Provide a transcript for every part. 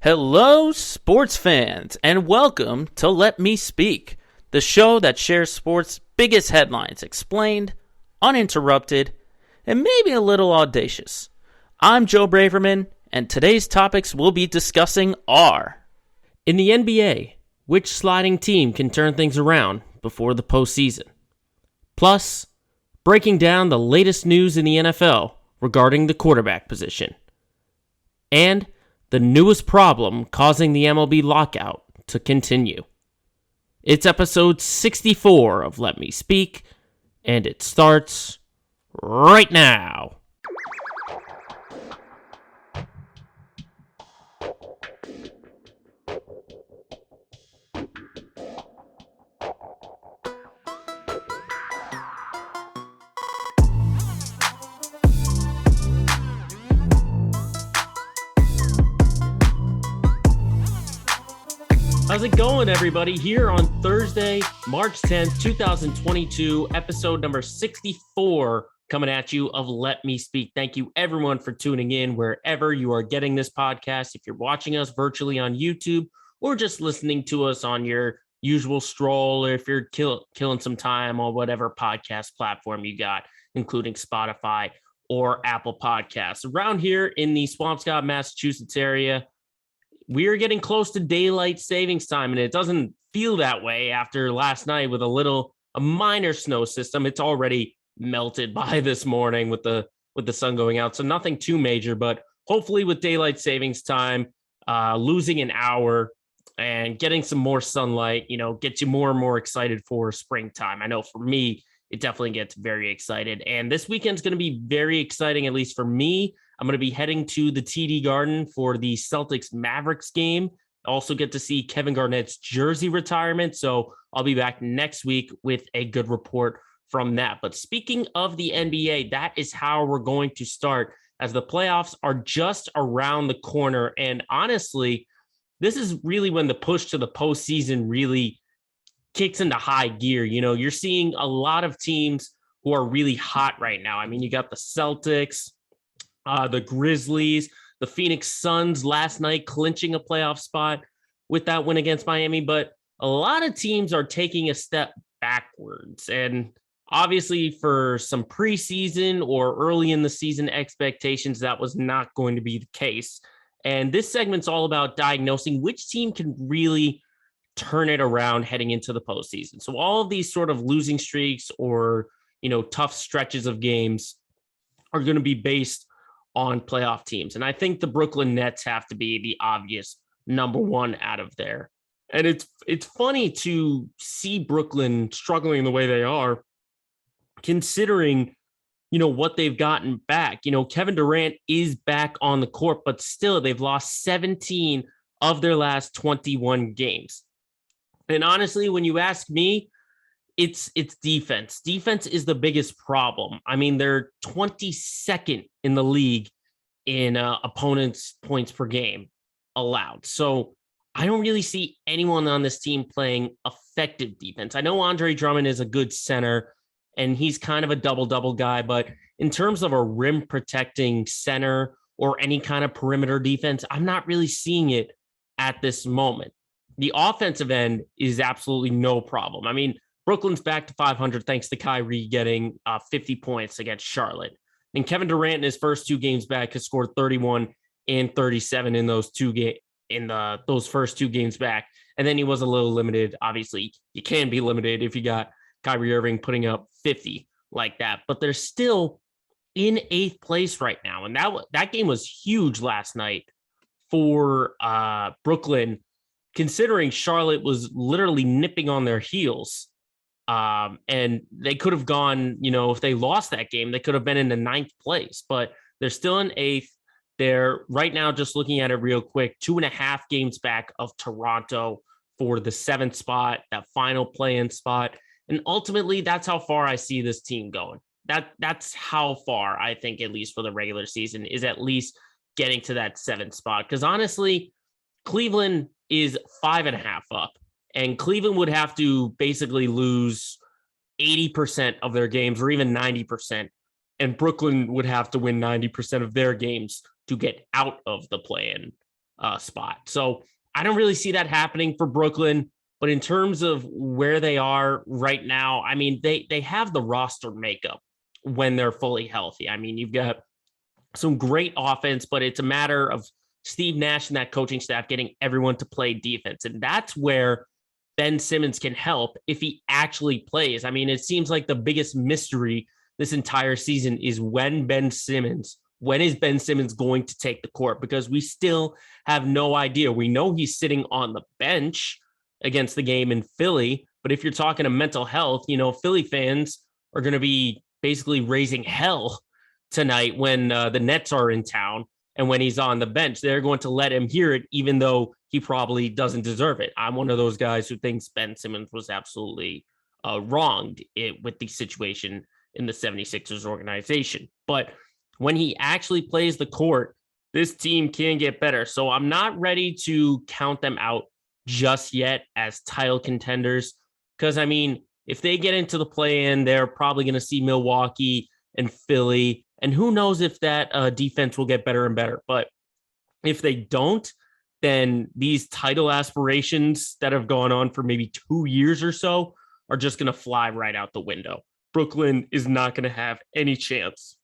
Hello, sports fans, and welcome to Let Me Speak, the show that shares sports' biggest headlines explained, uninterrupted, and maybe a little audacious. I'm Joe Braverman, and today's topics we'll be discussing are: in the NBA, which sliding team can turn things around before the postseason? Plus, breaking down the latest news in the NFL regarding the quarterback position. And the newest problem causing the MLB lockout to continue. It's episode 64 of Let Me Speak, and it starts right now. How's it going, everybody? Here on Thursday, March 10th, 2022, episode number 64, coming at you of Let Me Speak. Thank you, everyone, for tuning in wherever you are getting this podcast. If you're watching us virtually on YouTube or just listening to us on your usual stroll, or if you're killing some time on whatever podcast platform you got, including Spotify or Apple Podcasts. Around here in the Swampscott, Massachusetts area, we are getting close to daylight savings time, and it doesn't feel that way after last night with a minor snow system. It's already melted by this morning with the sun going out, so nothing too major. But hopefully, with daylight savings time, losing an hour and getting some more sunlight, gets you more and more excited for springtime. I know for me, it definitely gets very excited, and this weekend's going to be very exciting, at least for me. I'm going to be heading to the TD Garden for the Celtics-Mavericks game. Also get to see Kevin Garnett's jersey retirement. So I'll be back next week with a good report from that. But speaking of the NBA, that is how we're going to start, as the playoffs are just around the corner. And honestly, this is really when the push to the postseason really kicks into high gear. You're seeing a lot of teams who are really hot right now. I mean, you got the Celtics, the Grizzlies, the Phoenix Suns last night clinching a playoff spot with that win against Miami. But a lot of teams are taking a step backwards. And obviously for some preseason or early in the season expectations, that was not going to be the case. And this segment's all about diagnosing which team can really turn it around heading into the postseason. So all of these sort of losing streaks or, tough stretches of games are going to be based on playoff teams. And I think the Brooklyn Nets have to be the obvious number one out of there. And it's funny to see Brooklyn struggling the way they are, considering, what they've gotten back. Kevin Durant is back on the court, but still they've lost 17 of their last 21 games. And honestly, when you ask me, it's defense. Defense is the biggest problem. I mean, they're 22nd in the league in opponents' points per game allowed. So I don't really see anyone on this team playing effective defense. I know Andre Drummond is a good center, and he's kind of a double-double guy. But in terms of a rim-protecting center or any kind of perimeter defense, I'm not really seeing it at this moment. The offensive end is absolutely no problem. I mean, Brooklyn's back to 500 thanks to Kyrie getting 50 points against Charlotte. And Kevin Durant in his first two games back has scored 31 and 37 in those those first two games back. And then he was a little limited. Obviously, you can be limited if you got Kyrie Irving putting up 50 like that. But they're still in 8th place right now. And that game was huge last night for Brooklyn, considering Charlotte was literally nipping on their heels. And they could have gone, if they lost that game, they could have been in the 9th place, but they're still in 8th. They're right now, just looking at it real quick, 2.5 games back of Toronto for the 7th spot, that final play-in spot. And ultimately, that's how far I see this team going. That's how far I think, at least for the regular season, is at least getting to that 7th spot. Because honestly, Cleveland is 5.5 up. And Cleveland would have to basically lose 80% of their games, or even 90%. And Brooklyn would have to win 90% of their games to get out of the play-in spot. So I don't really see that happening for Brooklyn. But in terms of where they are right now, I mean, they have the roster makeup when they're fully healthy. I mean, you've got some great offense, but it's a matter of Steve Nash and that coaching staff getting everyone to play defense. And that's where Ben Simmons can help if he actually plays. I mean, it seems like the biggest mystery this entire season is when is Ben Simmons going to take the court? Because we still have no idea. We know he's sitting on the bench against the game in Philly, but if you're talking to mental health, Philly fans are going to be basically raising hell tonight when the Nets are in town. And when he's on the bench, they're going to let him hear it, even though he probably doesn't deserve it. I'm one of those guys who thinks Ben Simmons was absolutely wronged with the situation in the 76ers organization. But when he actually plays the court, this team can get better. So I'm not ready to count them out just yet as title contenders. Because, I mean, if they get into the play-in, they're probably going to see Milwaukee and Philly. And who knows if that defense will get better and better. But if they don't, then these title aspirations that have gone on for maybe 2 years or so are just going to fly right out the window. Brooklyn is not going to have any chance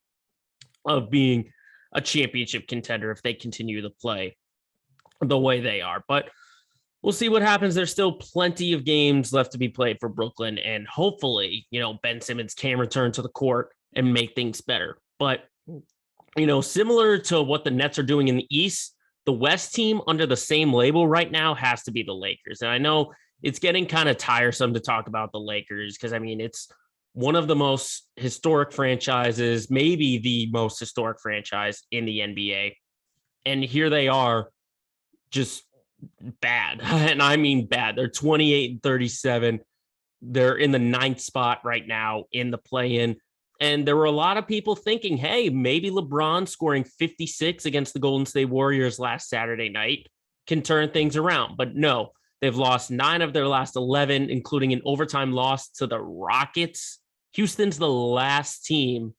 of being a championship contender if they continue to play the way they are. But we'll see what happens. There's still plenty of games left to be played for Brooklyn. And hopefully, Ben Simmons can return to the court and make things better. But, similar to what the Nets are doing in the East, the West team under the same label right now has to be the Lakers. And I know it's getting kind of tiresome to talk about the Lakers because, I mean, it's one of the most historic franchises, maybe the most historic franchise in the NBA. And here they are just bad. And I mean bad. They're 28-37. They're in the 9th spot right now in the play-in. And there were a lot of people thinking, hey, maybe LeBron scoring 56 against the Golden State Warriors last Saturday night can turn things around. But no, they've lost 9 of their last 11, including an overtime loss to the Rockets. Houston's the last team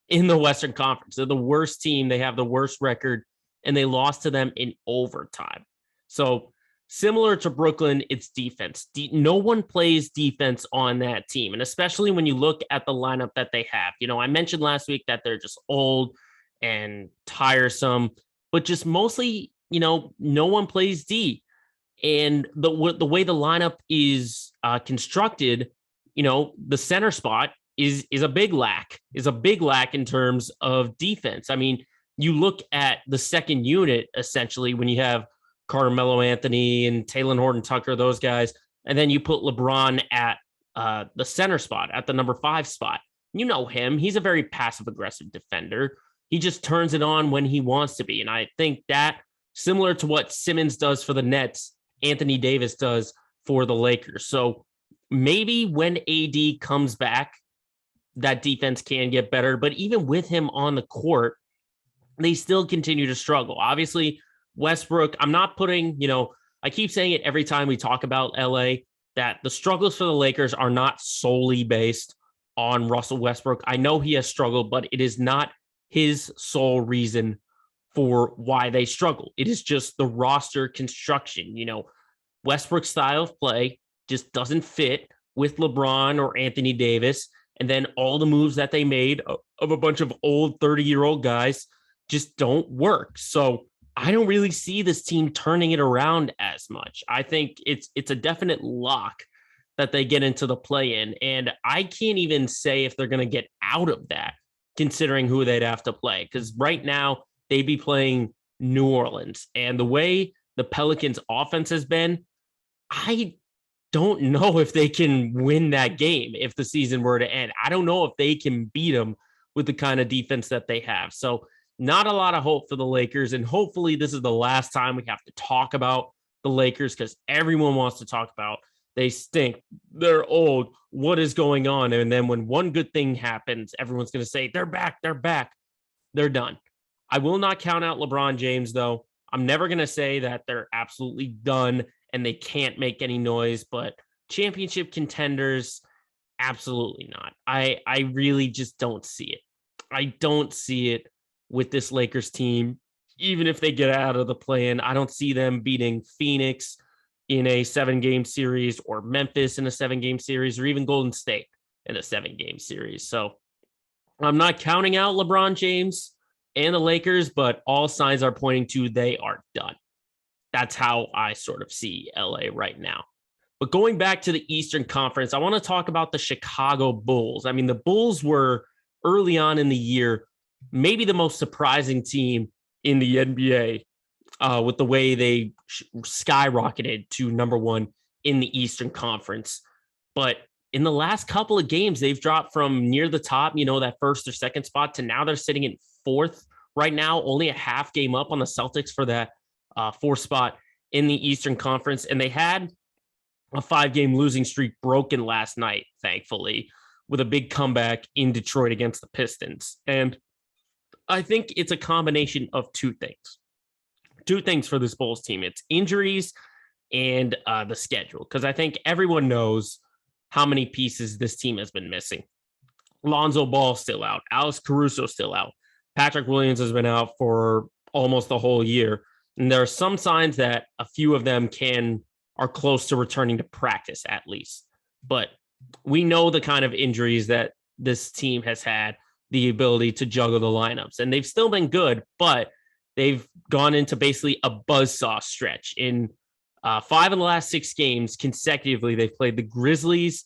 in the Western Conference. They're the worst team. They have the worst record, and they lost to them in overtime. So similar to Brooklyn, it's defense. No one plays defense on that team. And especially when you look at the lineup that they have. I mentioned last week that they're just old and tiresome, but just mostly, no one plays D. And the way the lineup is constructed, the center spot is a big lack in terms of defense. I mean, you look at the second unit, essentially, when you have Carmelo Anthony and Talen Horton-Tucker, those guys, and then you put LeBron at the center spot, at the number 5 spot. You know him. He's a very passive-aggressive defender. He just turns it on when he wants to be. And I think that, similar to what Simmons does for the Nets, Anthony Davis does for the Lakers. So maybe when AD comes back, that defense can get better. But even with him on the court, they still continue to struggle. Obviously, Westbrook, I'm not putting, I keep saying it every time we talk about LA, that the struggles for the Lakers are not solely based on Russell Westbrook. I know he has struggled, but it is not his sole reason for why they struggle. It is just the roster construction. Westbrook's style of play just doesn't fit with LeBron or Anthony Davis. And then all the moves that they made of a bunch of old 30-year-old guys just don't work. So I don't really see this team turning it around as much. I think it's a definite lock that they get into the play-in. And I can't even say if they're going to get out of that, considering who they'd have to play. Because right now, they'd be playing New Orleans. And the way the Pelicans' offense has been, I don't know if they can win that game if the season were to end. I don't know if they can beat them with the kind of defense that they have. So not a lot of hope for the Lakers. And hopefully this is the last time we have to talk about the Lakers because everyone wants to talk about they stink. They're old. What is going on? And then when one good thing happens, everyone's going to say, they're back. They're back. They're done. I will not count out LeBron James, though. I'm never going to say that they're absolutely done and they can't make any noise, but championship contenders, absolutely not. I really just don't see it. I don't see it with this Lakers team. even if they get out of the play-in, I don't see them beating Phoenix in a 7-game series, or Memphis in a 7-game series, or even Golden State in a 7-game series. So I'm not counting out LeBron James and the Lakers, but all signs are pointing to they are done. That's how I sort of see LA right now. But going back to the Eastern Conference, I want to talk about the Chicago Bulls. I mean, the Bulls were early on in the year maybe the most surprising team in the NBA, with the way they skyrocketed to number one in the Eastern Conference. But in the last couple of games, they've dropped from near the top, that first or second spot, to now they're sitting in fourth right now, only a half game up on the Celtics for that fourth spot in the Eastern Conference. And they had a 5-game losing streak broken last night, thankfully, with a big comeback in Detroit against the Pistons. And I think it's a combination of two things for this Bulls team. It's injuries and the schedule, because I think everyone knows how many pieces this team has been missing. Lonzo Ball still out. Alex Caruso still out. Patrick Williams has been out for almost the whole year. And there are some signs that a few of them are close to returning to practice at least. But we know the kind of injuries that this team has had, the ability to juggle the lineups. And they've still been good, but they've gone into basically a buzzsaw stretch. In 5 of the last 6 games consecutively, they've played the Grizzlies,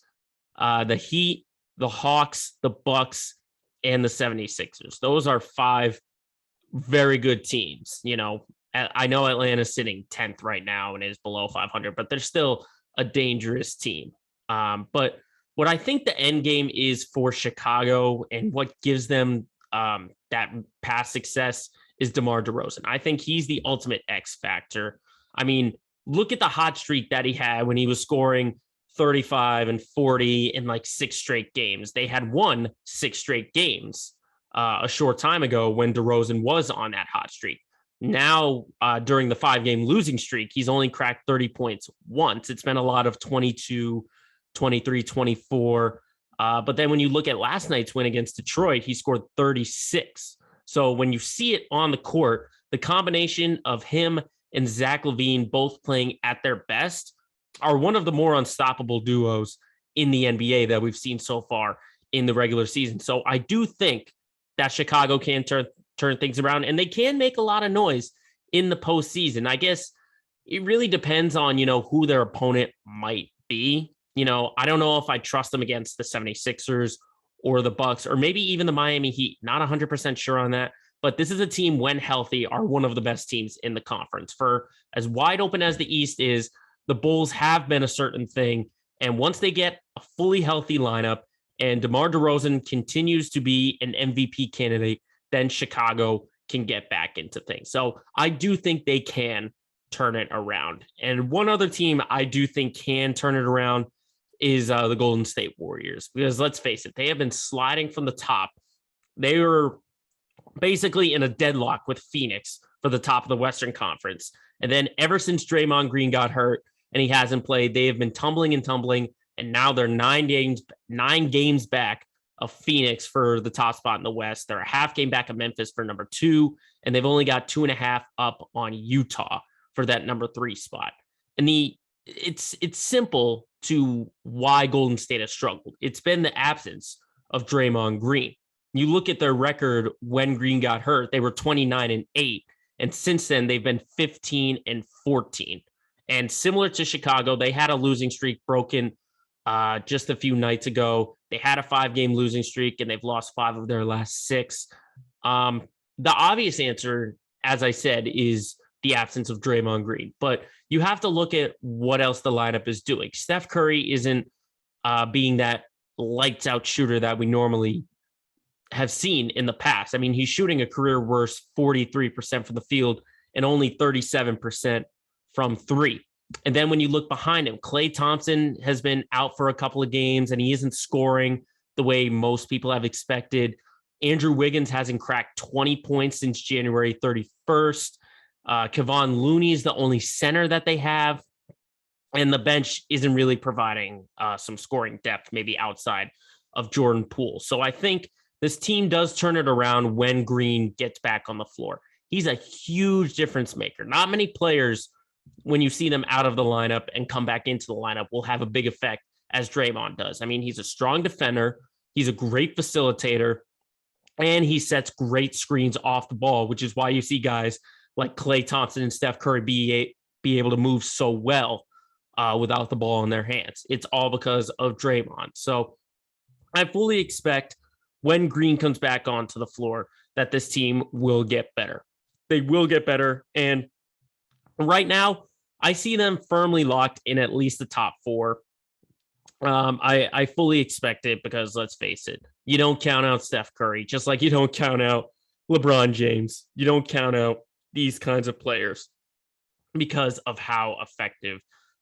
the Heat, the Hawks, the Bucks, and the 76ers. Those are 5 very good teams. I know Atlanta's sitting 10th right now and is below 500, but they're still a dangerous team. But what I think the end game is for Chicago, and what gives them that past success, is DeMar DeRozan. I think he's the ultimate X factor. I mean, look at the hot streak that he had when he was scoring 35 and 40 in like 6 straight games. They had won 6 straight games a short time ago when DeRozan was on that hot streak. Now, during the 5-game losing streak, he's only cracked 30 points once. It's been a lot of 22, 23, 24. But then when you look at last night's win against Detroit, he scored 36. So when you see it on the court, the combination of him and Zach LaVine both playing at their best are one of the more unstoppable duos in the NBA that we've seen so far in the regular season. So I do think that Chicago can turn things around, and they can make a lot of noise in the postseason. I guess it really depends on, who their opponent might be. I don't know if I trust them against the 76ers or the Bucks, or maybe even the Miami Heat. Not 100% sure on that, but this is a team, when healthy, are one of the best teams in the conference. For as wide open as the East is, the Bulls have been a certain thing. And once they get a fully healthy lineup and DeMar DeRozan continues to be an MVP candidate, then Chicago can get back into things. So I do think they can turn it around. And one other team I do think can turn it around is the Golden State Warriors, because let's face it, they have been sliding from the top. They were basically in a deadlock with Phoenix for the top of the Western Conference. And then ever since Draymond Green got hurt and he hasn't played, they have been tumbling. And now they're 9 games back of Phoenix for the top spot in the West. They're a half game back of Memphis for number 2, and they've only got 2.5 up on Utah for that number 3 spot. And it's simple to why Golden State has struggled. It's been the absence of Draymond Green. You look at their record when Green got hurt, they were 29-8. And since then, they've been 15-14. And similar to Chicago, they had a losing streak broken just a few nights ago. They had a 5-game losing streak, and they've lost 5 of their last 6. The obvious answer, as I said, is the absence of Draymond Green. But you have to look at what else the lineup is doing. Steph Curry isn't being that lights out shooter that we normally have seen in the past. I mean, he's shooting a career worst 43% from the field and only 37% from 3. And then when you look behind him, Klay Thompson has been out for a couple of games, and he isn't scoring the way most people have expected. Andrew Wiggins hasn't cracked 20 points since January 31st. Kevon Looney is the only center that they have. And the bench isn't really providing some scoring depth, maybe outside of Jordan Poole. So I think this team does turn it around when Green gets back on the floor. He's a huge difference maker. Not many players, when you see them out of the lineup and come back into the lineup, will have a big effect as Draymond does. I mean, he's a strong defender. He's a great facilitator, and he sets great screens off the ball, which is why you see guys like Klay Thompson and Steph Curry be able to move so well without the ball in their hands. It's all because of Draymond. So I fully expect when Green comes back onto the floor that this team will get better. They will get better. And right now, I see them firmly locked in at least the top four. I fully expect it because let's face it, you don't count out Steph Curry, just like you don't count out LeBron James. You don't count out these kinds of players because of how effective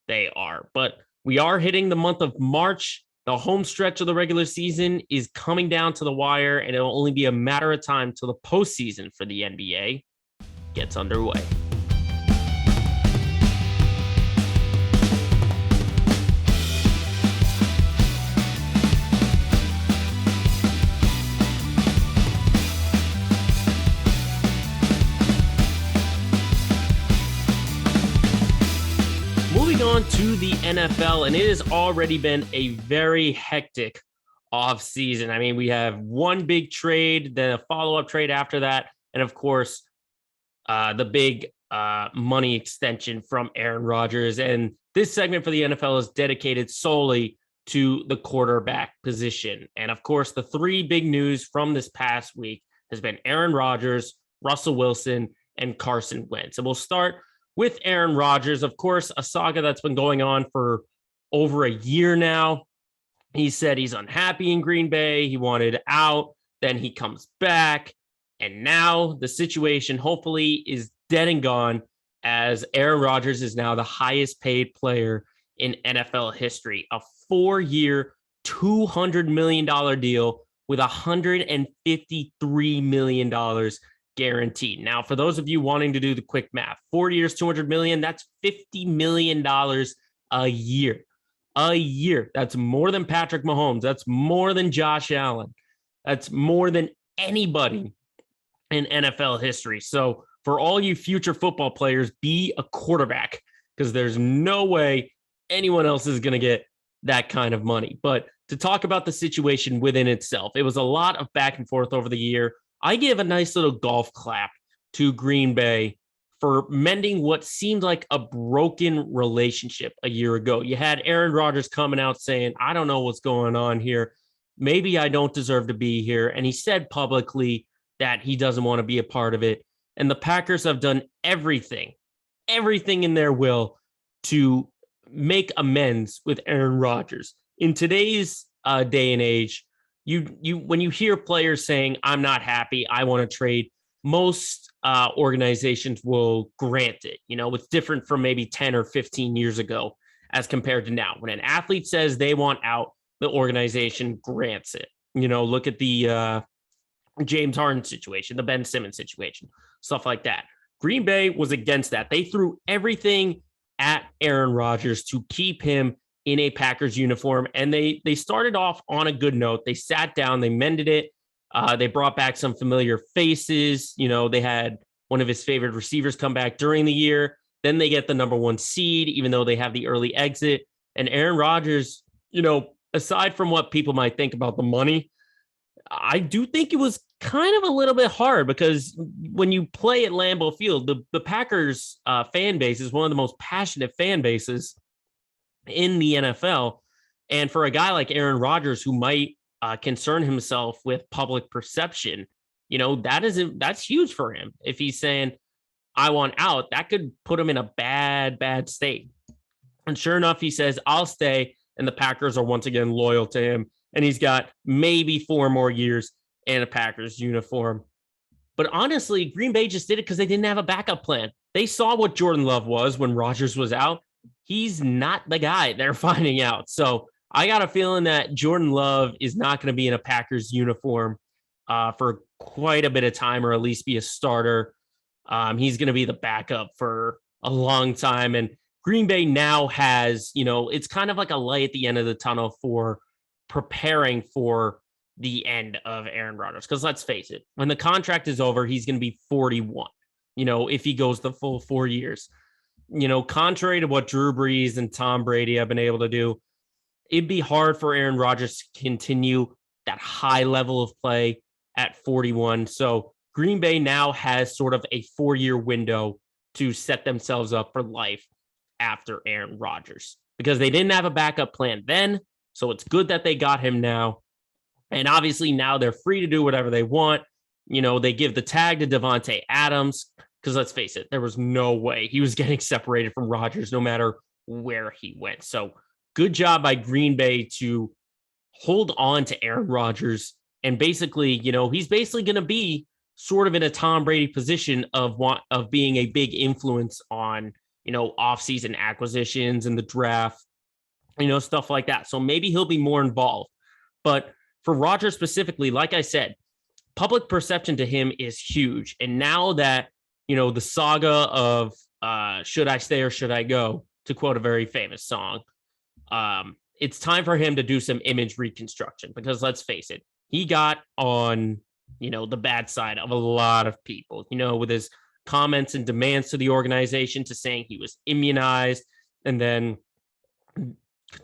they are. But we are hitting the month of March. The home stretch of the regular season is coming down to the wire, and it'll only be a matter of time till the postseason for the NBA gets underway. On to the NFL, and it has already been a very hectic off season. I mean, we have one big trade, then a follow-up trade after that, and of course, the big money extension from Aaron Rodgers. And this segment for the NFL is dedicated solely to the quarterback position. And of course, the three big news from this past week has been Aaron Rodgers, Russell Wilson, and Carson Wentz. And we'll start with Aaron Rodgers, of course, a saga that's been going on for over a year now. He said he's unhappy in Green Bay. He wanted out. Then he comes back. And now the situation hopefully is dead and gone, as Aaron Rodgers is now the highest paid player in NFL history. A 4-year, $200 million deal with $153 million guaranteed. Now, for those of you wanting to do the quick math, 4 years, 200 million, that's $50 million a year. A year. That's more than Patrick Mahomes. That's more than Josh Allen. That's more than anybody in NFL history. So for all you future football players, be a quarterback, because there's no way anyone else is going to get that kind of money. But to talk about the situation within itself, it was a lot of back and forth over the year. I give a nice little golf clap to Green Bay for mending what seemed like a broken relationship a year ago. You had Aaron Rodgers coming out saying, I don't know what's going on here. Maybe I don't deserve to be here. And he said publicly that he doesn't want to be a part of it. And the Packers have done everything in their will to make amends with Aaron Rodgers. In today's day and age, you when you hear players saying, I'm not happy, I want to trade, most organizations will grant it. You know, it's different from maybe 10 or 15 years ago as compared to now. When an athlete says they want out, the organization grants it. You know, look at the James Harden situation, the Ben Simmons situation, stuff like that. Green Bay was against that. They threw everything at Aaron Rodgers to keep him in a Packers uniform. And they started off on a good note. They sat down, they mended it. They brought back some familiar faces. You know, they had one of his favorite receivers come back during the year. Then they get the number 1 seed, even though they have the early exit. And Aaron Rodgers, you know, aside from what people might think about the money, I do think it was kind of a little bit hard, because when you play at Lambeau Field, the Packers fan base is one of the most passionate fan bases in the NFL. And for a guy like Aaron Rodgers, who might concern himself with public perception, you know, that's huge for him. If he's saying, I want out, that could put him in a bad state. And sure enough, he says, I'll stay. And the Packers are once again loyal to him. And he's got maybe 4 more years in a Packers uniform. But honestly, Green Bay just did it because they didn't have a backup plan. They saw what Jordan Love was when Rodgers was out. He's not the guy they're finding out. So I got a feeling that Jordan Love is not going to be in a Packers uniform for quite a bit of time, or at least be a starter. He's going to be the backup for a long time. And Green Bay now has, you know, it's kind of like a light at the end of the tunnel for preparing for the end of Aaron Rodgers. Because let's face it, when the contract is over, he's going to be 41. if he goes the full 4 years. Contrary to what Drew Brees and Tom Brady have been able to do, it'd be hard for Aaron Rodgers to continue that high level of play at 41. So Green Bay now has sort of a 4-year window to set themselves up for life after Aaron Rodgers, because they didn't have a backup plan then. So it's good that they got him now. And obviously now they're free to do whatever they want. They give the tag to Devontae Adams, because let's face it, there was no way he was getting separated from Rodgers no matter where he went. So good job by Green Bay to hold on to Aaron Rodgers. And basically, he's basically going to be sort of in a Tom Brady position of being a big influence on, offseason acquisitions and the draft, stuff like that. So maybe he'll be more involved. But for Rodgers specifically, like I said, public perception to him is huge. And now that, the saga of should I stay or should I go, to quote a very famous song, it's time for him to do some image reconstruction, because let's face it, he got on, the bad side of a lot of people, with his comments and demands to the organization, to saying he was immunized, and then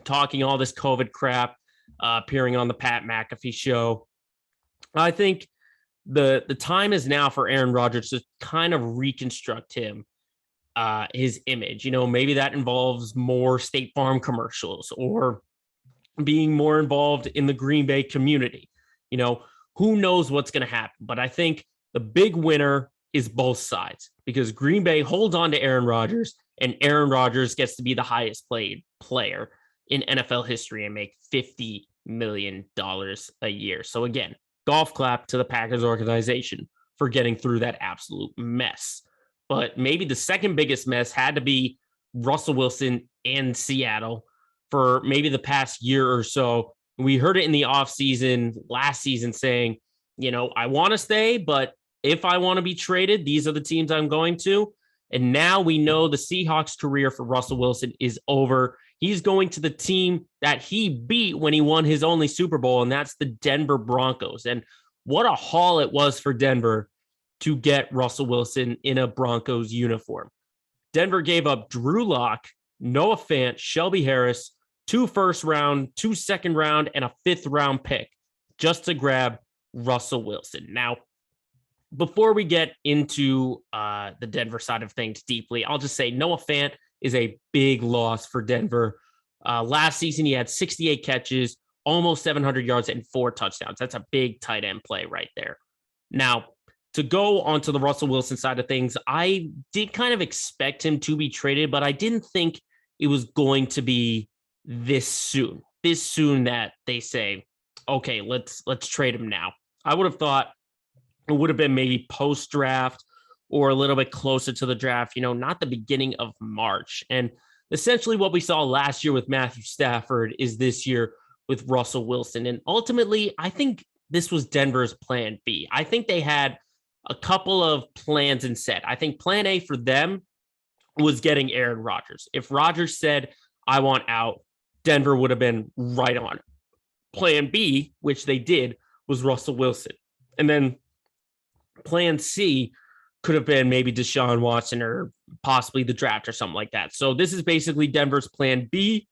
talking all this COVID crap, appearing on the Pat McAfee show. I think the time is now for Aaron Rodgers to kind of reconstruct his image. Maybe that involves more State Farm commercials or being more involved in the Green Bay community. Who knows what's going to happen? But I think the big winner is both sides, because Green Bay holds on to Aaron Rodgers, and Aaron Rodgers gets to be the highest paid player in NFL history and make $50 million a year. So again, golf clap to the Packers organization for getting through that absolute mess. But maybe the second biggest mess had to be Russell Wilson and Seattle for maybe the past year or so. We heard it in the offseason last season saying, I want to stay, but if I want to be traded, these are the teams I'm going to. And now we know the Seahawks' career for Russell Wilson is over. He's going to the team that he beat when he won his only Super Bowl, and that's the Denver Broncos. And what a haul it was for Denver to get Russell Wilson in a Broncos uniform. Denver gave up Drew Lock, Noah Fant, Shelby Harris, 2 first-round, 2 second-round, and a 5th-round pick just to grab Russell Wilson. Now, before we get into the Denver side of things deeply, I'll just say Noah Fant is a big loss for Denver. Last season, he had 68 catches, almost 700 yards, and 4 touchdowns. That's a big tight end play right there. Now, to go onto the Russell Wilson side of things, I did kind of expect him to be traded, but I didn't think it was going to be this soon that they say, okay, let's trade him now. I would have thought it would have been maybe post-draft or a little bit closer to the draft, not the beginning of March. And essentially what we saw last year with Matthew Stafford is this year with Russell Wilson. And ultimately, I think this was Denver's plan B. I think they had a couple of plans in set. I think plan A for them was getting Aaron Rodgers. If Rodgers said, I want out, Denver would have been right on it. Plan B, which they did, was Russell Wilson. And then plan C could have been maybe Deshaun Watson or possibly the draft or something like that. So this is basically Denver's plan B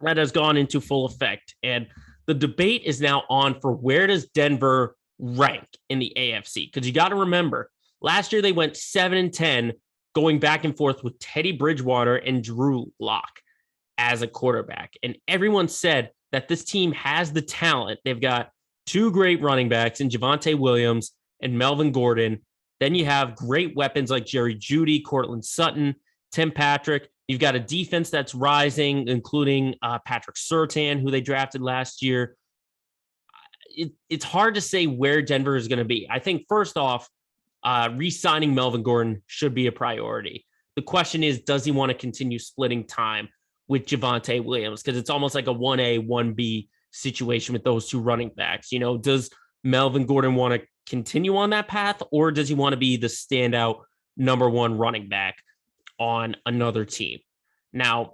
that has gone into full effect. And the debate is now on for where does Denver rank in the AFC? Because you got to remember, last year they went 7-10, going back and forth with Teddy Bridgewater and Drew Lock as a quarterback. And everyone said that this team has the talent. They've got 2 great running backs in Javonte Williams and Melvin Gordon. Then you have great weapons like Jerry Jeudy, Cortland Sutton, Tim Patrick. You've got a defense that's rising, including Patrick Surtain, who they drafted last year. It's hard to say where Denver is going to be. I think first off, re-signing Melvin Gordon should be a priority. The question is, does he want to continue splitting time with Javonte Williams? Because it's almost like a 1A, 1B situation with those 2 running backs. Does Melvin Gordon want to continue on that path, or does he want to be the standout number 1 running back on another team? Now,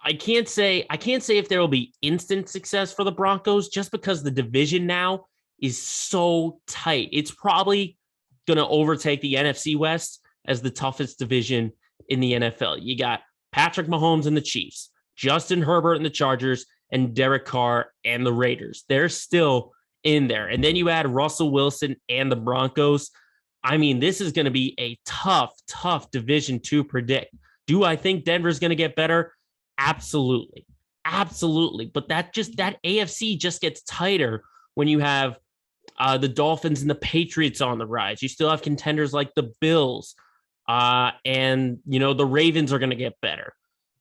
I can't say if there will be instant success for the Broncos, just because the division now is so tight. It's probably going to overtake the NFC West as the toughest division in the NFL. You got Patrick Mahomes and the Chiefs, Justin Herbert and the Chargers, and Derek Carr and the Raiders. They're still in there. And then you add Russell Wilson and the Broncos. I mean, this is going to be a tough division to predict. Do I think Denver's going to get better? Absolutely. Absolutely. But that AFC just gets tighter when you have the Dolphins and the Patriots on the rise. You still have contenders like the Bills, and the Ravens are going to get better.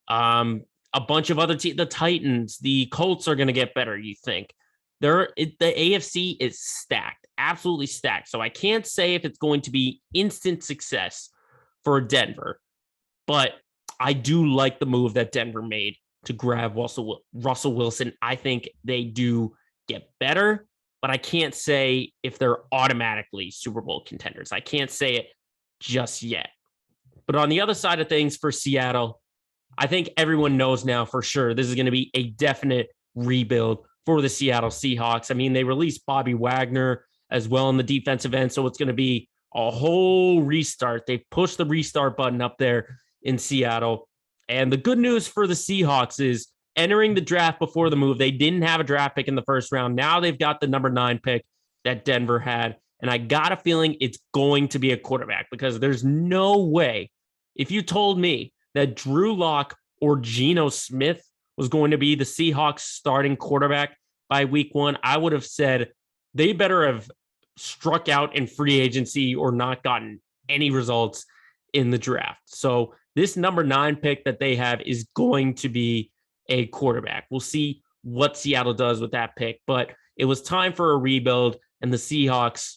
A bunch of other teams, the Titans, the Colts are going to get better. You think the AFC is stacked, absolutely stacked. So I can't say if it's going to be instant success for Denver, but I do like the move that Denver made to grab Russell Wilson. I think they do get better, but I can't say if they're automatically Super Bowl contenders. I can't say it just yet. But on the other side of things for Seattle, I think everyone knows now for sure this is going to be a definite rebuild for the Seattle Seahawks. I mean, they released Bobby Wagner as well in the defensive end, so it's going to be a whole restart. They pushed the restart button up there in Seattle. And the good news for the Seahawks is entering the draft before the move, they didn't have a draft pick in the first round. Now they've got the number 9 pick that Denver had. And I got a feeling it's going to be a quarterback, because there's no way, if you told me that Drew Lock or Geno Smith was going to be the Seahawks starting quarterback by week 1, I would have said they better have struck out in free agency or not gotten any results in the draft. So this number 9 pick that they have is going to be a quarterback. We'll see what Seattle does with that pick, but it was time for a rebuild, and the Seahawks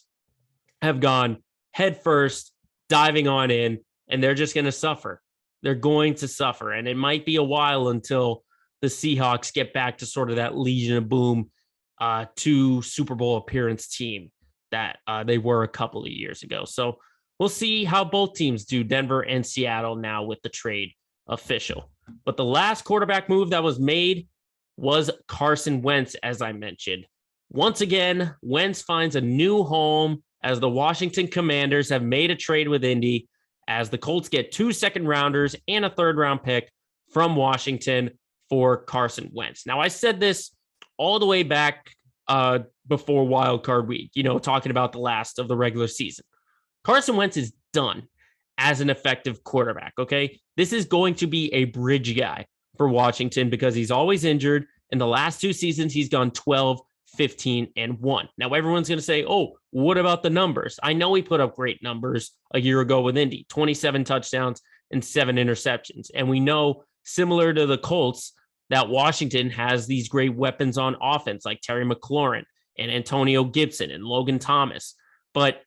have gone head first, diving on in, and they're just going to suffer. They're going to suffer, and it might be a while until the Seahawks get back to sort of that Legion of Boom 2 Super Bowl appearance team that they were a couple of years ago. So we'll see how both teams do, Denver and Seattle, now with the trade official. But the last quarterback move that was made was Carson Wentz, as I mentioned. Once again, Wentz finds a new home as the Washington Commanders have made a trade with Indy, as the Colts get 2 second-rounders and a third-round pick from Washington for Carson Wentz. Now, I said this all the way back before Wild Card Week, talking about the last of the regular season. Carson Wentz is done as an effective quarterback, okay? This is going to be a bridge guy for Washington because he's always injured. In the last 2 seasons, he's gone 12, 15, and 1. Now, everyone's going to say, oh, what about the numbers? I know he put up great numbers a year ago with Indy, 27 touchdowns and 7 interceptions. And we know, similar to the Colts, that Washington has these great weapons on offense like Terry McLaurin and Antonio Gibson and Logan Thomas. But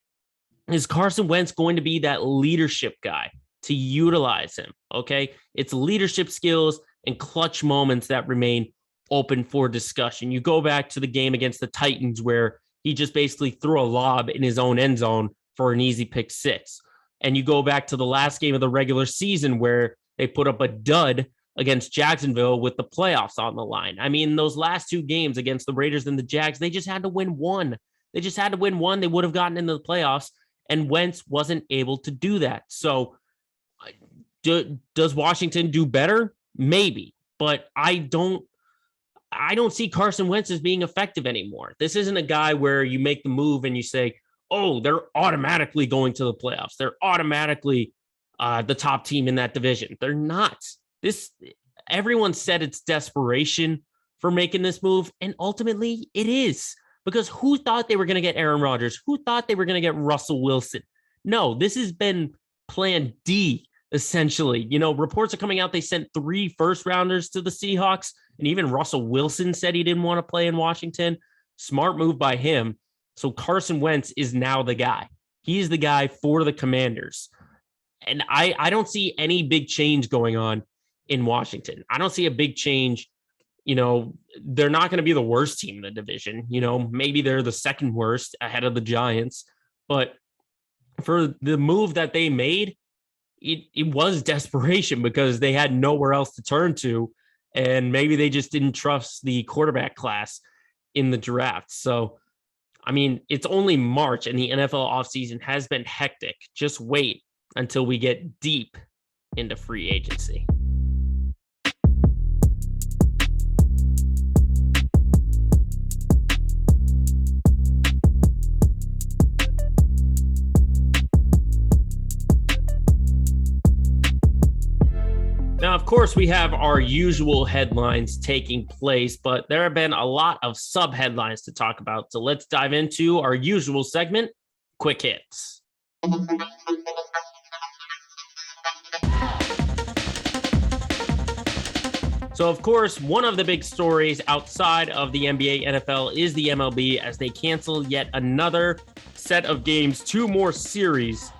is Carson Wentz going to be that leadership guy to utilize him? Okay, it's leadership skills and clutch moments that remain open for discussion. You go back to the game against the Titans where he just basically threw a lob in his own end zone for an easy pick 6. And you go back to the last game of the regular season where they put up a dud against Jacksonville with the playoffs on the line. I mean, those last 2 games against the Raiders and the Jags, they just had to win one. They just had to win one. They would have gotten into the playoffs, and Wentz wasn't able to do that. So does Washington do better? Maybe, but I don't see Carson Wentz as being effective anymore. This isn't a guy where you make the move and you say, oh, they're automatically going to the playoffs. They're automatically the top team in that division. They're not. Everyone said it's desperation for making this move, and ultimately it is, because who thought they were going to get Aaron Rodgers? Who thought they were going to get Russell Wilson? No, this has been plan D, essentially. Reports are coming out they sent 3 first-rounders to the Seahawks, and even Russell Wilson said he didn't want to play in Washington. Smart move by him. So Carson Wentz is now the guy. He's the guy for the Commanders. And I don't see any big change going on in Washington. I don't see a big change. They're not going to be the worst team in the division. Maybe they're the second worst ahead of the Giants. But for the move that they made, it was desperation because they had nowhere else to turn to. And maybe they just didn't trust the quarterback class in the draft. So I mean, it's only March and the NFL offseason has been hectic. Just wait until we get deep into free agency. Now, of course, we have our usual headlines taking place, but there have been a lot of sub-headlines to talk about. So let's dive into our usual segment, Quick Hits. So, of course, one of the big stories outside of the NBA, NFL is the MLB as they cancel yet another set of games. 2 more series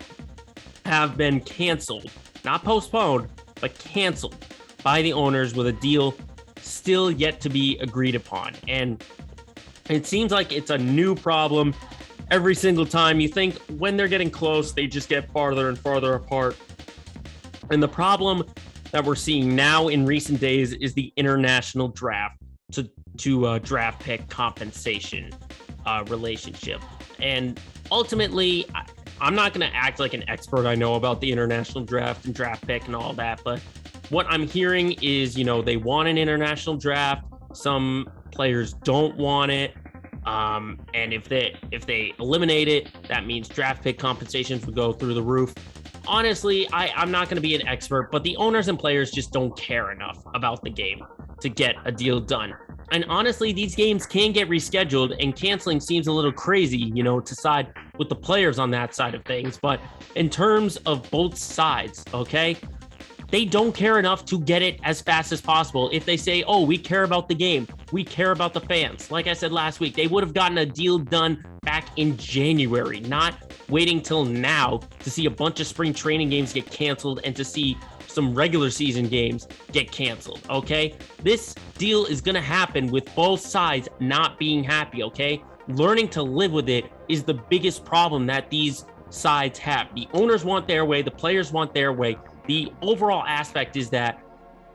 have been canceled, not postponed, but canceled by the owners with a deal still yet to be agreed upon. And it seems like it's a new problem every single time. You think when they're getting close, they just get farther and farther apart. And the problem that we're seeing now in recent days is the international draft to draft pick compensation relationship. And ultimately, I'm not going to act like an expert. I know about the international draft and draft pick and all that, but what I'm hearing is, they want an international draft. Some players don't want it. And if they eliminate it, that means draft pick compensations would go through the roof. Honestly, I'm not going to be an expert, but the owners and players just don't care enough about the game to get a deal done. And honestly, these games can get rescheduled, and canceling seems a little crazy, to side with the players on that side of things. But in terms of both sides, okay, they don't care enough to get it as fast as possible. If they say, oh, we care about the game, we care about the fans. Like I said last week, they would have gotten a deal done back in January, not waiting till now to see a bunch of spring training games get canceled and to see some regular season games get canceled, okay? This deal is going to happen with both sides not being happy, okay? Learning to live with it is the biggest problem that these sides have. The owners want their way, the players want their way. The overall aspect is that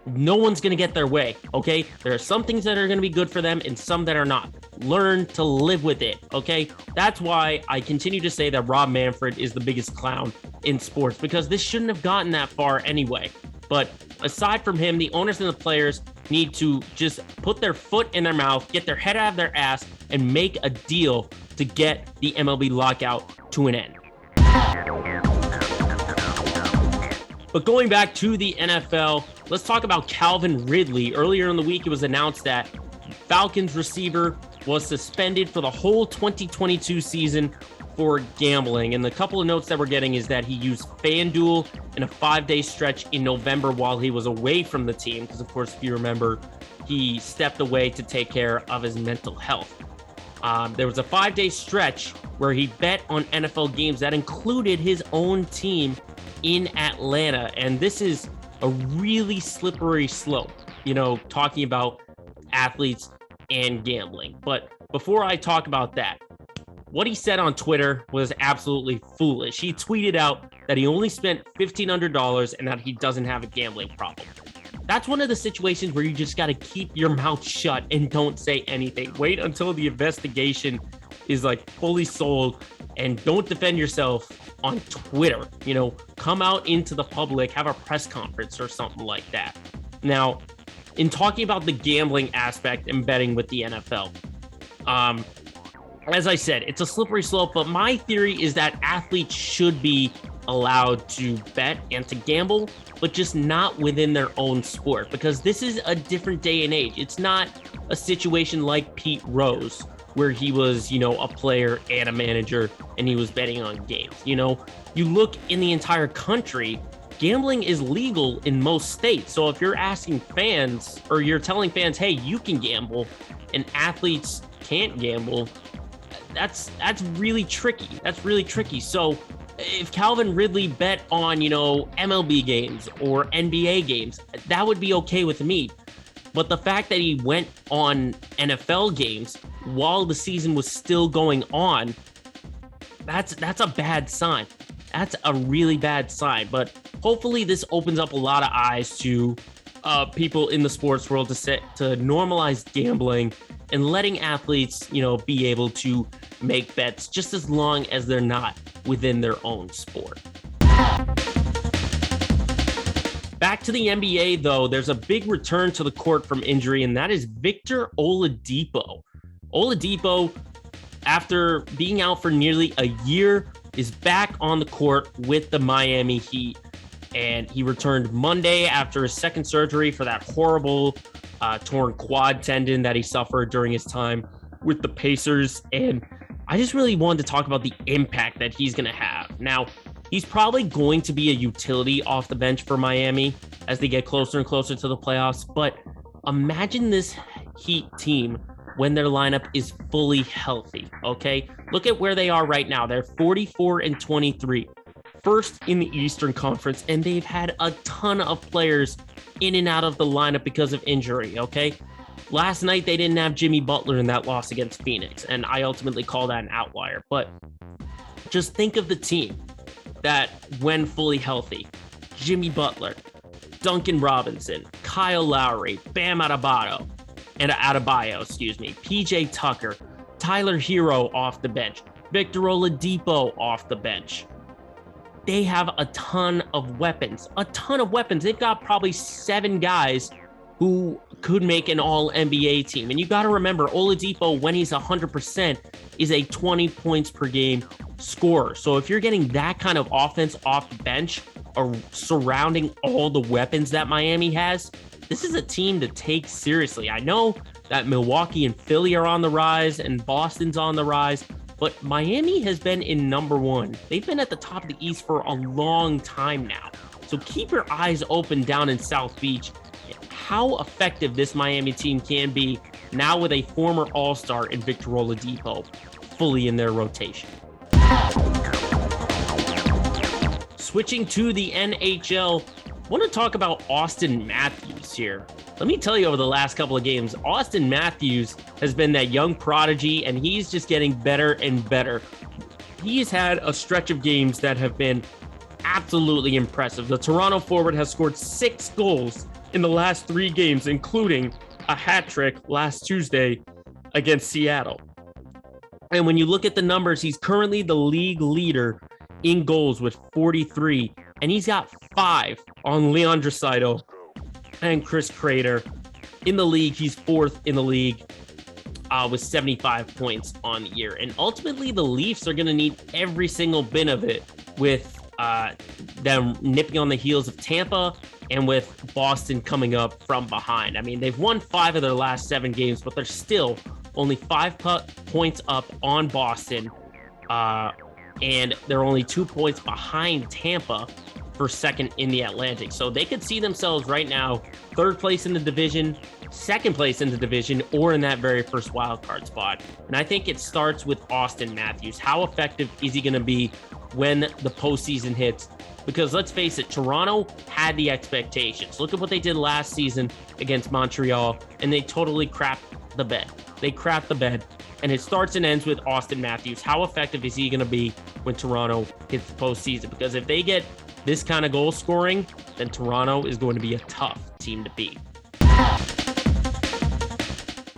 no one's going to get their way, okay? There are some things that are going to be good for them and some that are not. Learn to live with it, okay? That's why I continue to say that Rob Manfred is the biggest clown in sports, because this shouldn't have gotten that far anyway. But aside from him, the owners and the players need to just put their foot in their mouth, get their head out of their ass, and make a deal to get the MLB lockout to an end. But going back to the NFL, let's talk about Calvin Ridley. Earlier in the week, it was announced that Falcons receiver was suspended for the whole 2022 season for gambling. And the couple of notes that we're getting is that he used FanDuel in a 5-day stretch in November while he was away from the team. Because, of course, if you remember, he stepped away to take care of his mental health. There was a 5-day stretch where he bet on NFL games that included his own team in Atlanta. And this is a really slippery slope, talking about athletes and gambling. But before I talk about that, what he said on Twitter was absolutely foolish. He tweeted out that he only spent $1,500 and that he doesn't have a gambling problem. That's one of the situations where you just got to keep your mouth shut and don't say anything. Wait until the investigation is fully sold, and don't defend yourself on Twitter. Come out into the public, have a press conference or something like that. Now, in talking about the gambling aspect and betting with the NFL, as I said, it's a slippery slope, but my theory is that athletes should be allowed to bet and to gamble, but just not within their own sport, because this is a different day and age. It's not a situation like Pete Rose, where he was, a player and a manager and he was betting on games. You look in the entire country, gambling is legal in most states. So if you're asking fans, or you're telling fans, hey, you can gamble, and athletes can't gamble, that's really tricky. That's really tricky. So if Calvin Ridley bet on, MLB games or NBA games, that would be okay with me. But the fact that he went on NFL games while the season was still going on, that's a bad sign. That's a really bad sign. But hopefully this opens up a lot of eyes to people in the sports world to normalize gambling and letting athletes, be able to make bets just as long as they're not within their own sport. Back to the NBA, though, there's a big return to the court from injury, and that is Victor Oladipo. Oladipo, after being out for nearly a year, is back on the court with the Miami Heat. And he returned Monday after his second surgery for that horrible torn quad tendon that he suffered during his time with the Pacers. And I just really wanted to talk about the impact that he's going to have. Now, he's probably going to be a utility off the bench for Miami as they get closer and closer to the playoffs. But imagine this Heat team when their lineup is fully healthy, okay? Look at where they are right now. They're 44-23. First in the Eastern Conference, and they've had a ton of players in and out of the lineup because of injury, okay? Last night, they didn't have Jimmy Butler in that loss against Phoenix, and I ultimately call that an outlier. But just think of the team that, when fully healthy, Jimmy Butler, Duncan Robinson, Kyle Lowry, Bam Adebayo, PJ Tucker, Tyler Hero off the bench, Victor Oladipo off the bench. They have a ton of weapons. They've got probably 7 guys who could make an all-NBA team. And you got to remember, Oladipo, when he's 100%, is a 20 points per game scorer. So if you're getting that kind of offense off the bench or surrounding all the weapons that Miami has, this is a team to take seriously. I know that Milwaukee and Philly are on the rise and Boston's on the rise, but Miami has been in number 1. They've been at the top of the East for a long time now. So keep your eyes open down in South Beach. How effective this Miami team can be now with a former All-Star in Victor Oladipo fully in their rotation. Switching to the NHL, I want to talk about Austin Matthews here. Let me tell you, over the last couple of games, Austin Matthews has been that young prodigy, and he's just getting better and better. He's had a stretch of games that have been absolutely impressive. The Toronto forward has scored 6 goals in the last 3 games, including a hat trick last Tuesday against Seattle. And when you look at the numbers, he's currently the league leader in goals with 43, and he's got 5 on Leon Draisaitl and Chris Kreider. In the league, he's 4th in the league with 75 points on the year. And ultimately, the Leafs are going to need every single bit of it with them nipping on the heels of Tampa and with Boston coming up from behind. I mean, they've won 5 of their last 7 games, but they're still only 5 points up on Boston. And they're only 2 points behind Tampa for second in the Atlantic. So they could see themselves right now 3rd place in the division, 2nd place in the division, or in that very first wild card spot. And I think it starts with Austin Matthews. How effective is he going to be when the postseason hits? Because let's face it, Toronto had the expectations. Look at what they did last season against Montreal, and they totally crapped the bed. And it starts and ends with Austin Matthews. How effective is he going to be when Toronto hits the postseason? Because if they get this kind of goal scoring, then Toronto is going to be a tough team to beat.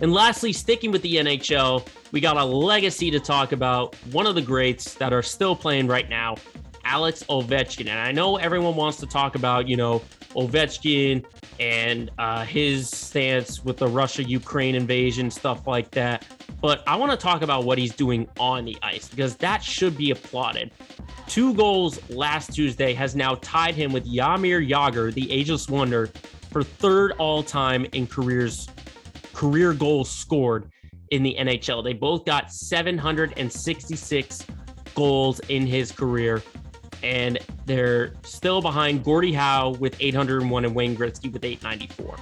And lastly, sticking with the NHL, we got a legacy to talk about. One of the greats that are still playing right now, Alex Ovechkin. And I know everyone wants to talk about, Ovechkin and his stance with the Russia-Ukraine invasion, stuff like that. But I want to talk about what he's doing on the ice, because that should be applauded. 2 goals last Tuesday has now tied him with Jaromir Jagr, the ageless wonder, for 3rd all-time in career goals scored in the NHL. They both got 766 goals in his career, and they're still behind Gordie Howe with 801 and Wayne Gretzky with 894.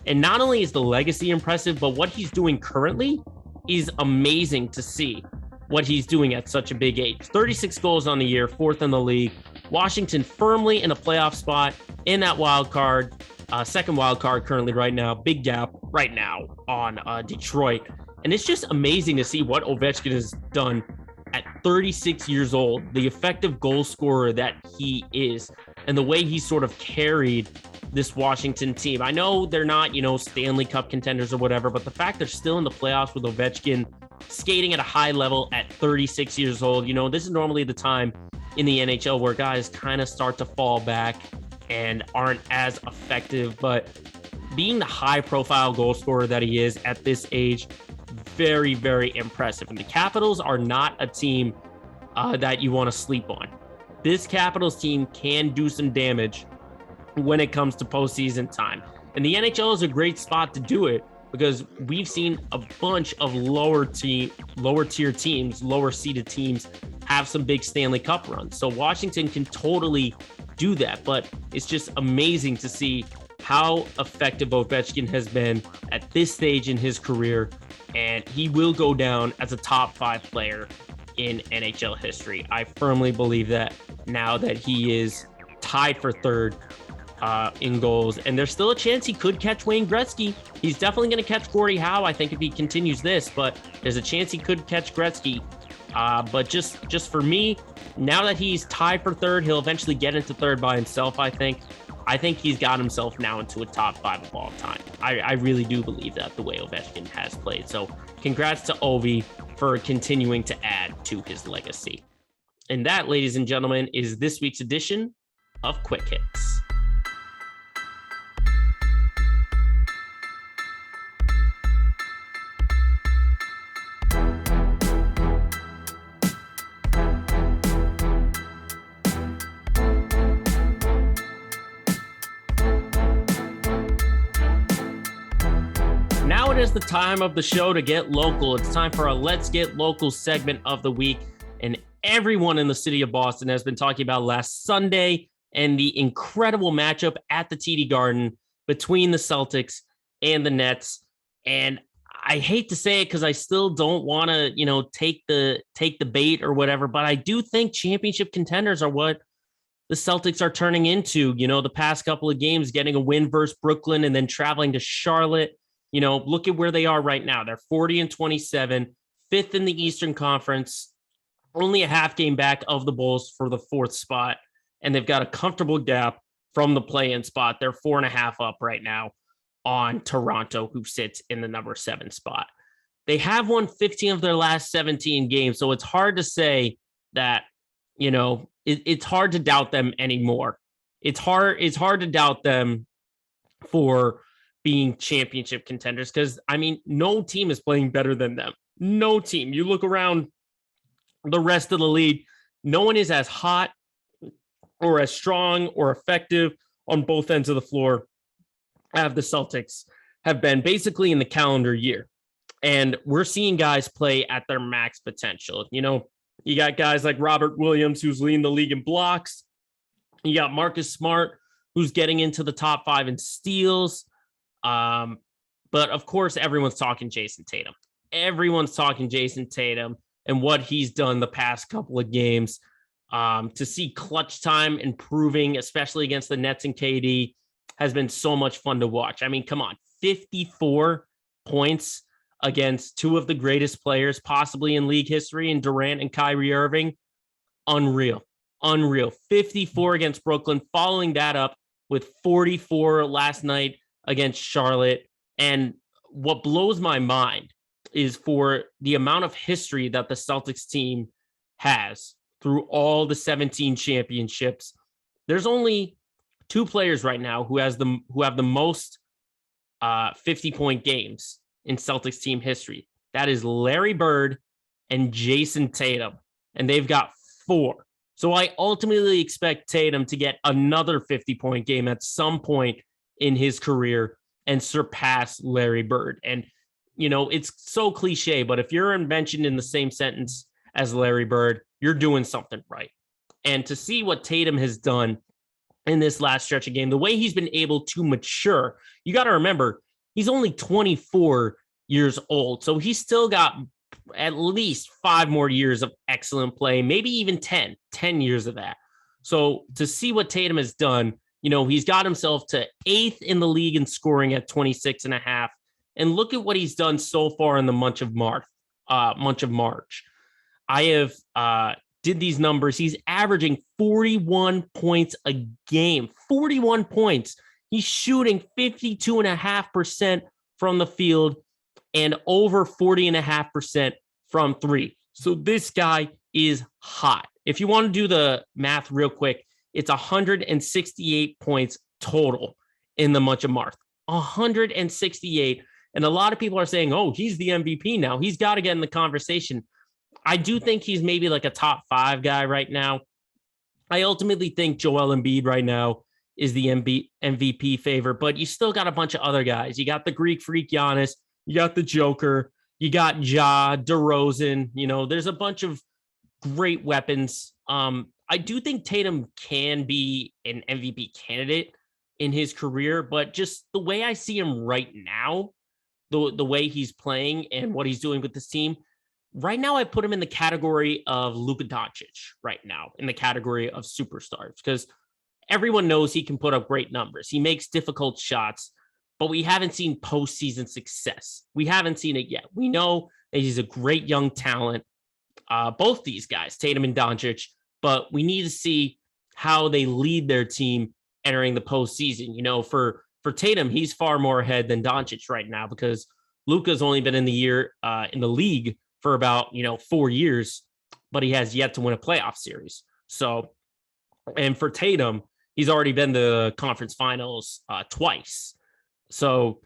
And not only is the legacy impressive, but what he's doing currently is amazing to see. What he's doing at such a big age. 36 goals on the year, 4th in the league. Washington firmly in a playoff spot in that wild card. 2nd wild card currently right now. Big gap right now on Detroit. And it's just amazing to see what Ovechkin has done at 36 years old. The effective goal scorer that he is, and the way he sort of carried this Washington team. I know they're not, Stanley Cup contenders or whatever, but the fact they're still in the playoffs with Ovechkin skating at a high level at 36 years old, this is normally the time in the NHL where guys kind of start to fall back and aren't as effective. But being the high-profile goal scorer that he is at this age, very, very impressive. And the Capitals are not a team that you want to sleep on. This Capitals team can do some damage when it comes to postseason time. And the NHL is a great spot to do it because we've seen a bunch of lower tier teams, lower seeded teams have some big Stanley Cup runs. So Washington can totally do that, but it's just amazing to see how effective Ovechkin has been at this stage in his career. And he will go down as a top 5 player in NHL history. I firmly believe that now that he is tied for third in goals, and there's still a chance he could catch Wayne Gretzky. He's definitely going to catch Gordie Howe, I think, if he continues this, but there's a chance he could catch Gretzky. But just for me, now that he's tied for third, he'll eventually get into third by himself, I think. I think he's got himself now into a top 5 of all time. I really do believe that, the way Ovechkin has played. So congrats to Ovi for continuing to add to his legacy. And that, ladies and gentlemen, is this week's edition of Quick Hits. Now it is the time of the show to get local. It's time for a Let's Get Local segment of the week. And everyone in the city of Boston has been talking about last Sunday and the incredible matchup at the TD Garden between the Celtics and the Nets. And I hate to say it because I still don't want to, take the bait or whatever, but I do think championship contenders are what the Celtics are turning into. The past couple of games, getting a win versus Brooklyn and then traveling to Charlotte. Look at where they are right now. They're 40-27, 5th in the Eastern Conference, only a half game back of the Bulls for the 4th spot. And they've got a comfortable gap from the play-in spot. They're 4.5 up right now on Toronto, who sits in the number 7 spot. They have won 15 of their last 17 games. So it's hard to say that, it's hard to doubt them anymore. It's hard to doubt them for being championship contenders because, no team is playing better than them. No team. You look around the rest of the league, no one is as hot or as strong or effective on both ends of the floor as the Celtics have been basically in the calendar year. And we're seeing guys play at their max potential. You got guys like Robert Williams, who's leading the league in blocks. You got Marcus Smart, who's getting into the top 5 in steals. But of course, everyone's talking Jason Tatum. Everyone's talking Jason Tatum and what he's done the past couple of games. To see clutch time improving, especially against the Nets and KD, has been so much fun to watch. Come on, 54 points against 2 of the greatest players possibly in league history, in Durant and Kyrie Irving. Unreal. 54 against Brooklyn, following that up with 44 last night against Charlotte. And what blows my mind is for the amount of history that the Celtics team has through all the 17 championships. There's only 2 players right now who have the most 50-point games in Celtics team history. That is Larry Bird and Jason Tatum, and they've got 4. So I ultimately expect Tatum to get another 50-point game at some point in his career and surpass Larry Bird. And, it's so cliche, but if you're mentioned in the same sentence as Larry Bird, you're doing something right. And to see what Tatum has done in this last stretch of game, the way he's been able to mature, you got to remember, he's only 24 years old. So he's still got at least 5 more years of excellent play, maybe even 10 years of that. So to see what Tatum has done, he's got himself to 8th in the league in scoring at 26.5. And look at what he's done so far in the month of March. I have did these numbers. He's averaging 41 points a game. 41 points. He's shooting 52.5% from the field and over 40.5% from three. So this guy is hot. If you want to do the math real quick, it's 168 points total in the month of March. 168. And a lot of people are saying, oh, he's the MVP now. He's got to get in the conversation. I do think he's maybe like a top 5 guy right now. I ultimately think Joel Embiid right now is the MVP favorite, but you still got a bunch of other guys. You got the Greek freak Giannis, you got the Joker, you got Ja, DeRozan. There's a bunch of great weapons. I do think Tatum can be an MVP candidate in his career, but just the way I see him right now, the way he's playing and what he's doing with this team, right now I put him in the category of Luka Doncic right now, in the category of superstars, because everyone knows he can put up great numbers. He makes difficult shots, but we haven't seen postseason success. We haven't seen it yet. We know that he's a great young talent, both these guys, Tatum and Doncic, but we need to see how they lead their team entering the postseason. For Tatum, he's far more ahead than Doncic right now, because Luka's only been in the league for about 4 years, but he has yet to win a playoff series. So, and for Tatum, he's already been to the conference finals twice. So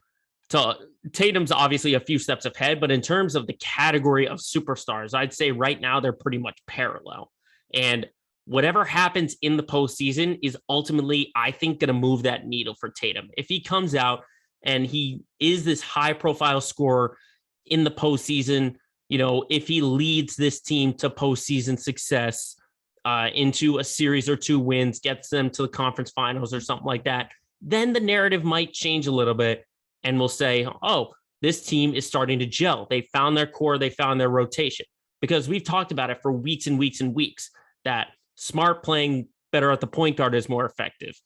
Tatum's obviously a few steps ahead, but in terms of the category of superstars, I'd say right now they're pretty much parallel. And whatever happens in the postseason is ultimately, I think, going to move that needle for Tatum. If he comes out and he is this high profile scorer in the postseason, if he leads this team to postseason success, into a series or 2 wins, gets them to the conference finals or something like that, then the narrative might change a little bit. And we'll say, oh, this team is starting to gel. They found their core. They found their rotation, because we've talked about it for weeks and weeks and weeks, that Smart playing better at the point guard is more effective.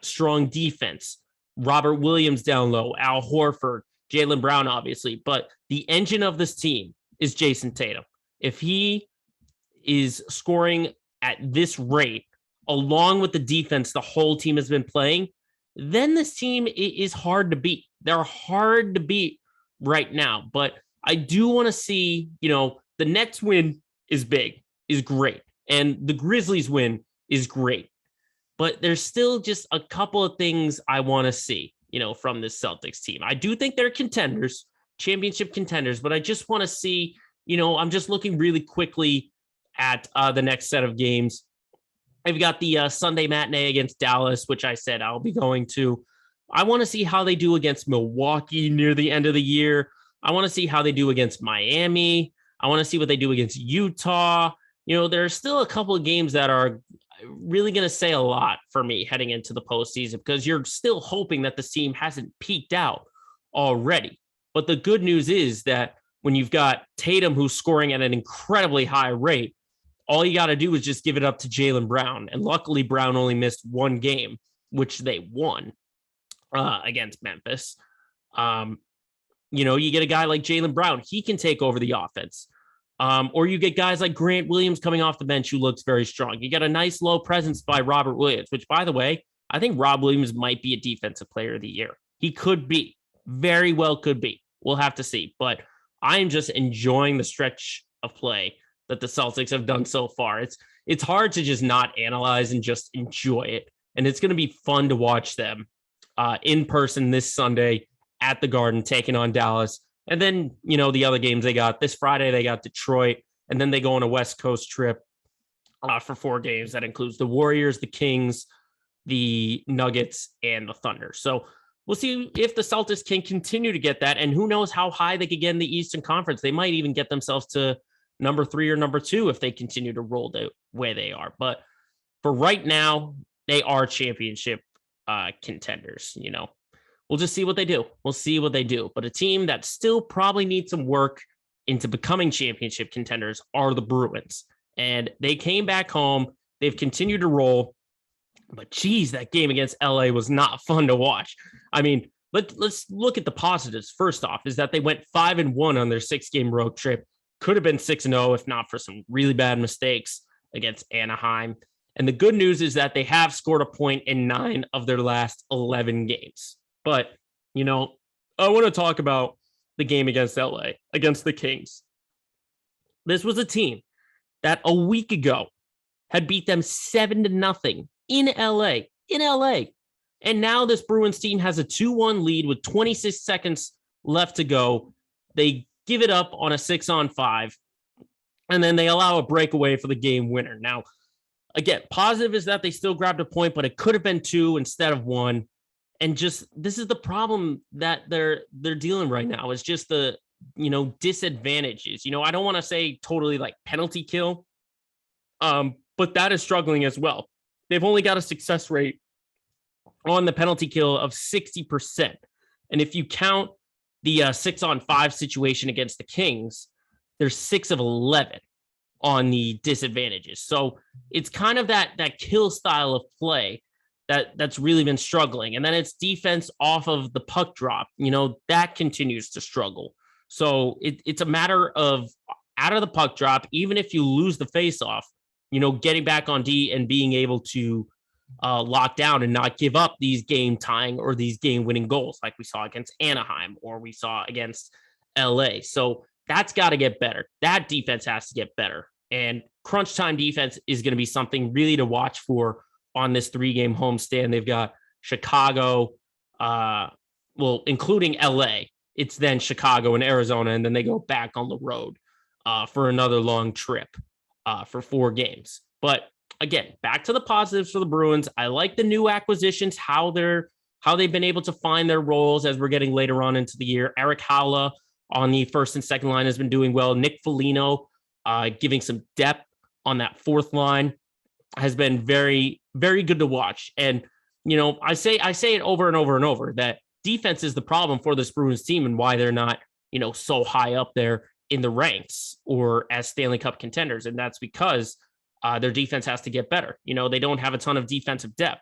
Strong defense, Robert Williams down low, Al Horford, Jaylen Brown, obviously. But the engine of this team is Jason Tatum. If he is scoring at this rate, along with the defense the whole team has been playing, then this team is hard to beat. They're hard to beat right now. But I do want to see, the Nets win is big, is great. And the Grizzlies win is great. But there's still just a couple of things I want to see, from this Celtics team. I do think they're contenders, championship contenders, but I just want to see, I'm just looking really quickly at the next set of games. I've got the Sunday matinee against Dallas, which I said I'll be going to. I want to see how they do against Milwaukee near the end of the year. I want to see how they do against Miami. I want to see what they do against Utah. There are still a couple of games that are really going to say a lot for me heading into the postseason, because you're still hoping that the team hasn't peaked out already. But the good news is that when you've got Tatum, who's scoring at an incredibly high rate, all you got to do is just give it up to Jaylen Brown. And luckily, Brown only missed 1 game, which they won against Memphis. You get a guy like Jaylen Brown. He can take over the offense. Or you get guys like Grant Williams coming off the bench, who looks very strong. You got a nice low presence by Robert Williams, which, by the way, I think Rob Williams might be a defensive player of the year. He could be. Very well could be. We'll have to see. But I'm just enjoying the stretch of play that the Celtics have done so far. It's hard to just not analyze and just enjoy it. And it's going to be fun to watch them in person this Sunday at the Garden, taking on Dallas. And then, the other games they got this Friday, they got Detroit, and then they go on a West Coast trip for 4 games. That includes the Warriors, the Kings, the Nuggets, and the Thunder. So we'll see if the Celtics can continue to get that. And who knows how high they could get in the Eastern Conference. They might even get themselves to number 3 or number 2 if they continue to roll the way they are. But for right now, they are championship contenders. We'll just see what they do. We'll see what they do. But a team that still probably needs some work into becoming championship contenders are the Bruins. And they came back home. They've continued to roll. But geez, that game against LA was not fun to watch. I mean, let's look at the positives. First off, is that they went 5-1 on their 6-game road trip. Could have been 6-0 if not for some really bad mistakes against Anaheim. And the good news is that they have scored a point in 9 of their last 11 games. But, I want to talk about the game against LA, against the Kings. This was a team that a week ago had beat them 7-0 in LA. And now this Bruins team has a 2-1 lead with 26 seconds left to go. They give it up on a 6-on-5, and then they allow a breakaway for the game winner. Now, again, positive is that they still grabbed a point, but it could have been 2 instead of 1. And just this is the problem that they're dealing right now. It's just the disadvantages. I don't want to say totally like penalty kill, but that is struggling as well. They've only got a success rate on the penalty kill of 60%. And if you count the 6-on-5 situation against the Kings, there's 6 of 11 on the disadvantages. So it's kind of that kill style of play that's really been struggling. And then it's defense off of the puck drop, that continues to struggle. So it's a matter of out of the puck drop, even if you lose the faceoff, getting back on D and being able to lock down and not give up these game tying or these game winning goals like we saw against Anaheim or we saw against LA. So that's got to get better. That defense has to get better. And crunch time defense is going to be something really to watch for on this 3-game homestand. They've got Chicago, including LA. It's then Chicago and Arizona, and then they go back on the road for another long trip for 4 games. But again, back to the positives for the Bruins. I like the new acquisitions, how they've been able to find their roles as we're getting later on into the year. Eric Haula on the first and second line has been doing well. Nick Foligno giving some depth on that fourth line has been very, very good to watch. And, I say it over and over and over that defense is the problem for this Bruins team and why they're not, so high up there in the ranks or as Stanley Cup contenders. And that's because their defense has to get better. They don't have a ton of defensive depth.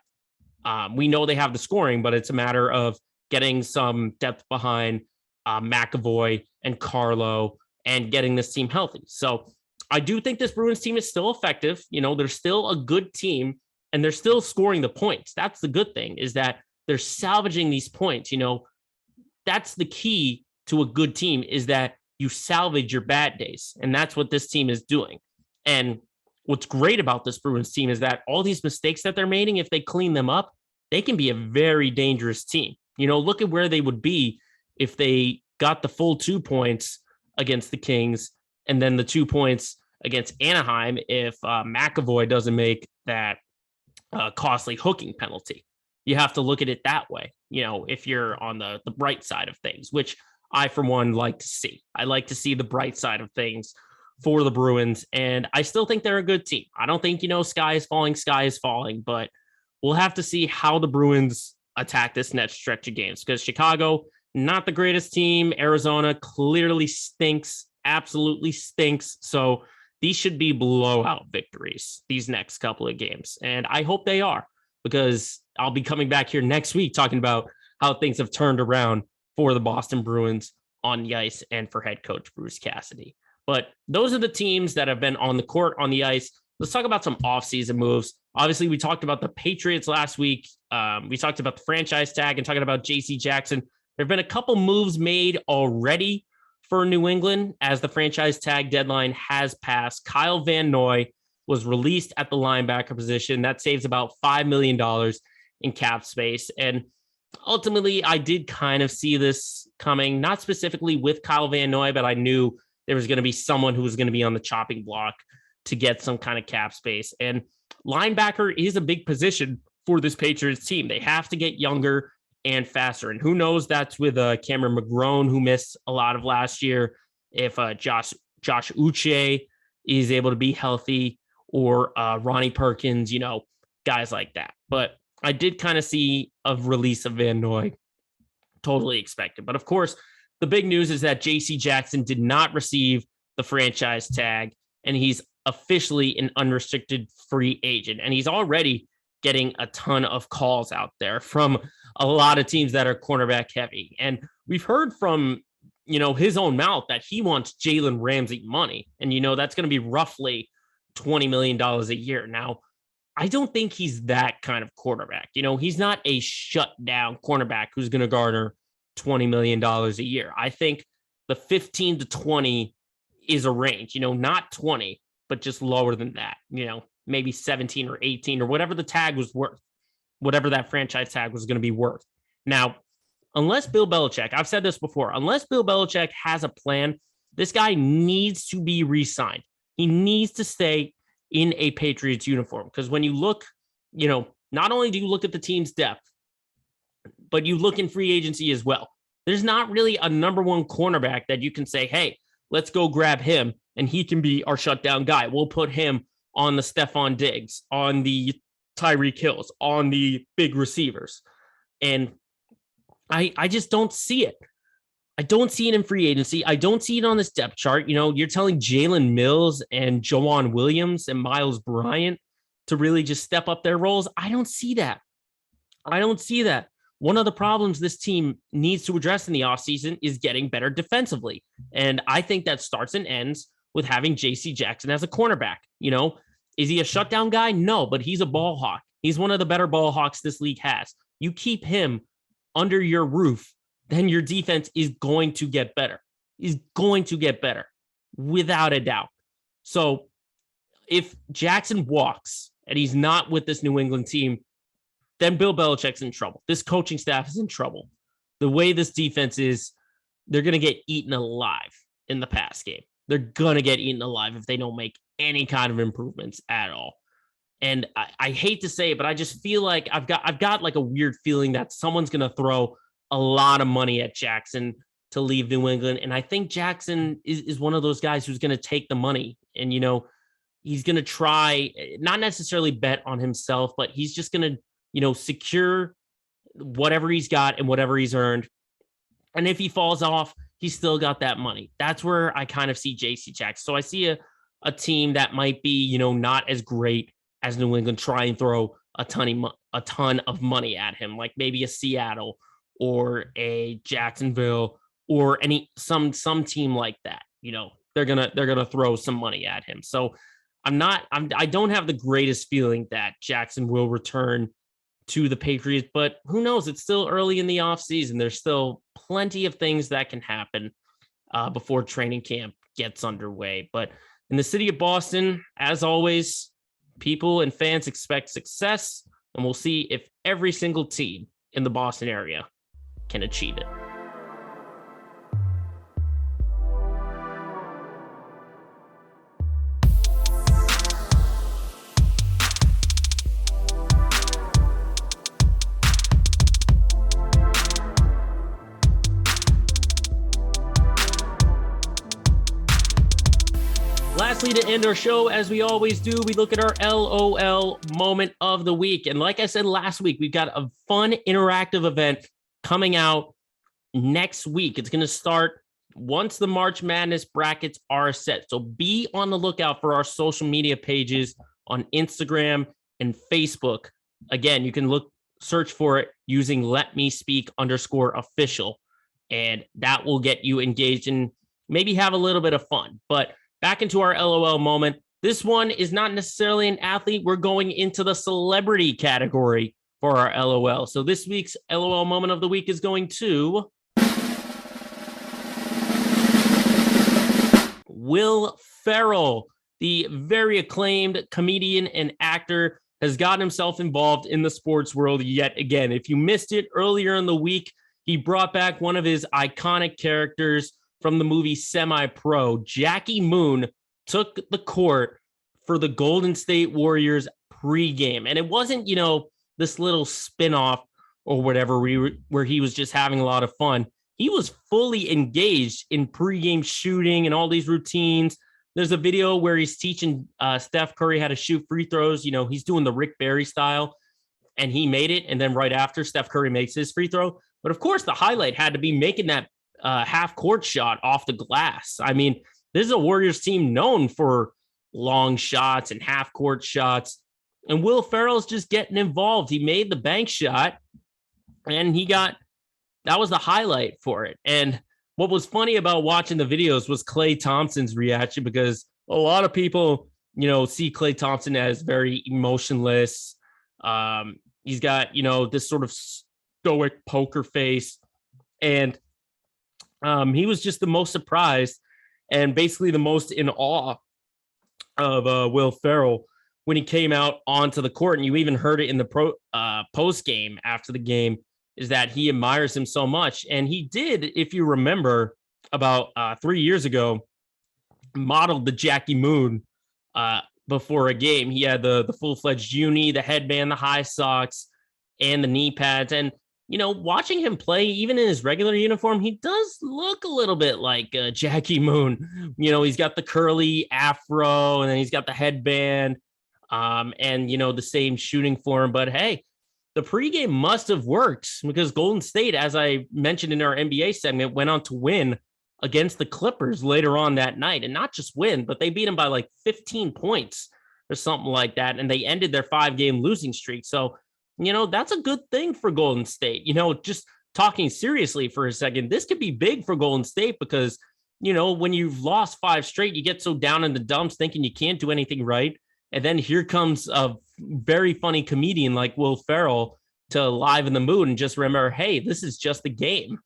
We know they have the scoring, but it's a matter of getting some depth behind McAvoy and Carlo and getting this team healthy. So I do think this Bruins team is still effective. They're still a good team and they're still scoring the points. That's the good thing, is that they're salvaging these points. That's the key to a good team, is that you salvage your bad days. And that's what this team is doing. And what's great about this Bruins team is that all these mistakes that they're making, if they clean them up, they can be a very dangerous team. Look at where they would be if they got the full 2 points against the Kings and then the 2 points against Anaheim if McAvoy doesn't make that costly hooking penalty. You have to look at it that way, if you're on the bright side of things, which I, for one, like to see. I like to see the bright side of things for the Bruins, and I still think they're a good team. I don't think, sky is falling, but we'll have to see how the Bruins attack this next stretch of games, because Chicago, not the greatest team. Arizona clearly stinks, absolutely stinks. So these should be blowout victories, these next couple of games. And I hope they are, because I'll be coming back here next week talking about how things have turned around for the Boston Bruins on the ice and for head coach Bruce Cassidy. But those are the teams that have been on the court, on the ice. Let's talk about some offseason moves. Obviously, we talked about the Patriots last week. We talked about the franchise tag and talking about J.C. Jackson. There have been a couple moves made already for New England as the franchise tag deadline has passed. Kyle Van Noy was released at the linebacker position. That saves about $5 million in cap space. And ultimately, I did kind of see this coming, not specifically with Kyle Van Noy, but I knew there was going to be someone who was going to be on the chopping block to get some kind of cap space. And linebacker is a big position for this Patriots team. They have to get younger and faster. And who knows, that's with Cameron McGrone, who missed a lot of last year. If Josh Uche is able to be healthy, or Ronnie Perkins, guys like that. But I did kind of see a release of Van Noy, totally expected. But of course, the big news is that J.C. Jackson did not receive the franchise tag, and he's officially an unrestricted free agent. And he's already getting a ton of calls out there from a lot of teams that are cornerback heavy. And we've heard from, his own mouth that he wants Jalen Ramsey money. And, that's going to be roughly $20 million a year. Now, I don't think he's that kind of quarterback. He's not a shutdown cornerback who's going to garner $20 million a year. I think the 15 to 20 is a range, not 20, but just lower than that, maybe 17 or 18 or whatever the tag was worth, whatever that franchise tag was going to be worth. Now, unless Bill Belichick, I've said this before, unless Bill Belichick has a plan, this guy needs to be re-signed. He needs to stay in a Patriots uniform. Because when you look, not only do you look at the team's depth, but you look in free agency as well. There's not really a number one cornerback that you can say, hey, let's go grab him and he can be our shutdown guy. We'll put him on the Stephon Diggs, on the Tyreek Hills, on the big receivers. And I just don't see it. I don't see it in free agency. I don't see it on this depth chart. You're telling Jalen Mills and Jawan Williams and Miles Bryant to really just step up their roles. I don't see that. One of the problems this team needs to address in the offseason is getting better defensively. And I think that starts and ends with having J.C. Jackson as a cornerback. Is he a shutdown guy? No, but he's a ball hawk. He's one of the better ball hawks this league has. You keep him under your roof, then your defense is going to get better. Without a doubt. So if Jackson walks and he's not with this New England team, then Bill Belichick's in trouble. This coaching staff is in trouble. The way this defense is, they're going to get eaten alive in the pass game. They're going to get eaten alive if they don't make any kind of improvements at all. And I hate to say it, but I just feel like I've got like a weird feeling that someone's going to throw a lot of money at Jackson to leave New England. And I think Jackson is one of those guys who's going to take the money and, he's going to try, not necessarily bet on himself, but he's just going to, secure whatever he's got and whatever he's earned. And if he falls off, he's still got that money. That's where I kind of see JC Jackson. So I see a team that might be, not as great as New England try and throw a ton of money at him, like maybe a Seattle or a Jacksonville or some team like that. They're gonna throw some money at him. So I don't have the greatest feeling that Jackson will return to the Patriots, but who knows? It's still early in the offseason. There's still plenty of things that can happen before training camp gets underway. But in the city of Boston, as always, people and fans expect success, and we'll see if every single team in the Boston area can achieve it. Lastly, to end our show, as we always do, we look at our LOL moment of the week. And like I said last week, we've got a fun interactive event coming out next week. It's going to start once the March Madness brackets are set. So be on the lookout for our social media pages on Instagram and Facebook. Again, you can search for it using @LetMeSpeak_official, and that will get you engaged and maybe have a little bit of fun. But back into our LOL moment. This one is not necessarily an athlete. We're going into the celebrity category for our LOL. So this week's LOL moment of the week is going to Will Ferrell. The very acclaimed comedian and actor has gotten himself involved in the sports world yet again. If you missed it earlier in the week, he brought back one of his iconic characters from the movie Semi-Pro. Jackie Moon took the court for the Golden State Warriors pregame. And it wasn't, this little spinoff or whatever where he was just having a lot of fun. He was fully engaged in pregame shooting and all these routines. There's a video where he's teaching Steph Curry how to shoot free throws. He's doing the Rick Barry style, and he made it. And then right after, Steph Curry makes his free throw. But of course, the highlight had to be making that half-court shot off the glass. I mean, this is a Warriors team known for long shots and half-court shots. And Will Ferrell's just getting involved. He made the bank shot, and that was the highlight for it. And what was funny about watching the videos was Klay Thompson's reaction, because a lot of people see Klay Thompson as very emotionless. He's got, this sort of stoic poker face. And he was just the most surprised and basically the most in awe of Will Ferrell when he came out onto the court. And you even heard it in the post game after the game, is that he admires him so much. And he did, if you remember, about 3 years ago, modeled the Jackie Moon before a game. He had the full-fledged uni, the headband, the high socks, and the knee pads. And, watching him play, even in his regular uniform, he does look a little bit like Jackie Moon. He's got the curly afro, and then he's got the headband, and, the same shooting form. But, hey, the pregame must have worked, because Golden State, as I mentioned in our NBA segment, went on to win against the Clippers later on that night. And not just win, but they beat them by like 15 points or something like that. And they ended their 5-game losing streak. So, that's a good thing for Golden State. Just talking seriously for a second, this could be big for Golden State because, when you've lost 5 straight, you get so down in the dumps thinking you can't do anything right. And then here comes a very funny comedian like Will Ferrell to liven the mood and just remember, hey, this is just a game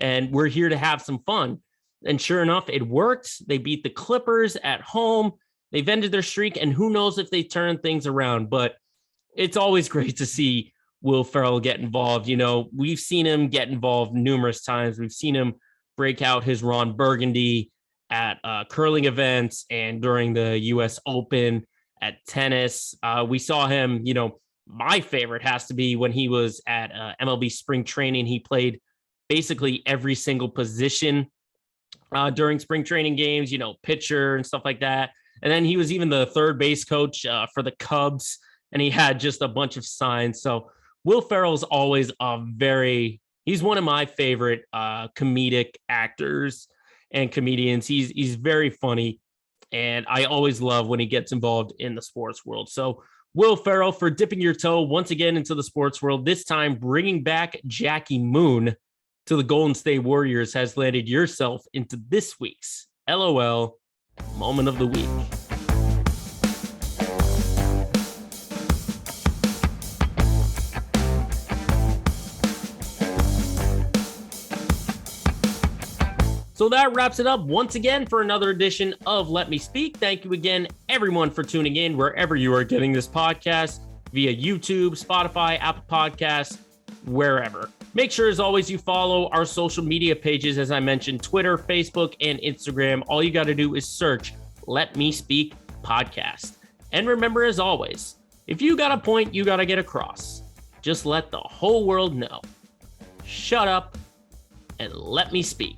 and we're here to have some fun. And sure enough, it worked. They beat the Clippers at home. They've ended their streak, and who knows if they turn things around. But it's always great to see Will Ferrell get involved. We've seen him get involved numerous times. We've seen him break out his Ron Burgundy at curling events and during the U.S. Open, at tennis. We saw him, my favorite has to be when he was at MLB spring training. He played basically every single position during spring training games, pitcher and stuff like that. And then he was even the third base coach for the Cubs, and he had just a bunch of signs. So Will Ferrell's always he's one of my favorite comedic actors and comedians. He's very funny, and I always love when he gets involved in the sports world. So Will Ferrell, for dipping your toe once again into the sports world, this time bringing back Jackie Moon to the Golden State Warriors, has landed yourself into this week's LOL Moment of the Week. So that wraps it up once again for another edition of Let Me Speak. Thank you again, everyone, for tuning in wherever you are getting this podcast, via YouTube, Spotify, Apple Podcasts, wherever. Make sure, as always, you follow our social media pages, as I mentioned, Twitter, Facebook, and Instagram. All you got to do is search Let Me Speak Podcast. And remember, as always, if you got a point you got to get across, just let the whole world know. Shut up and let me speak.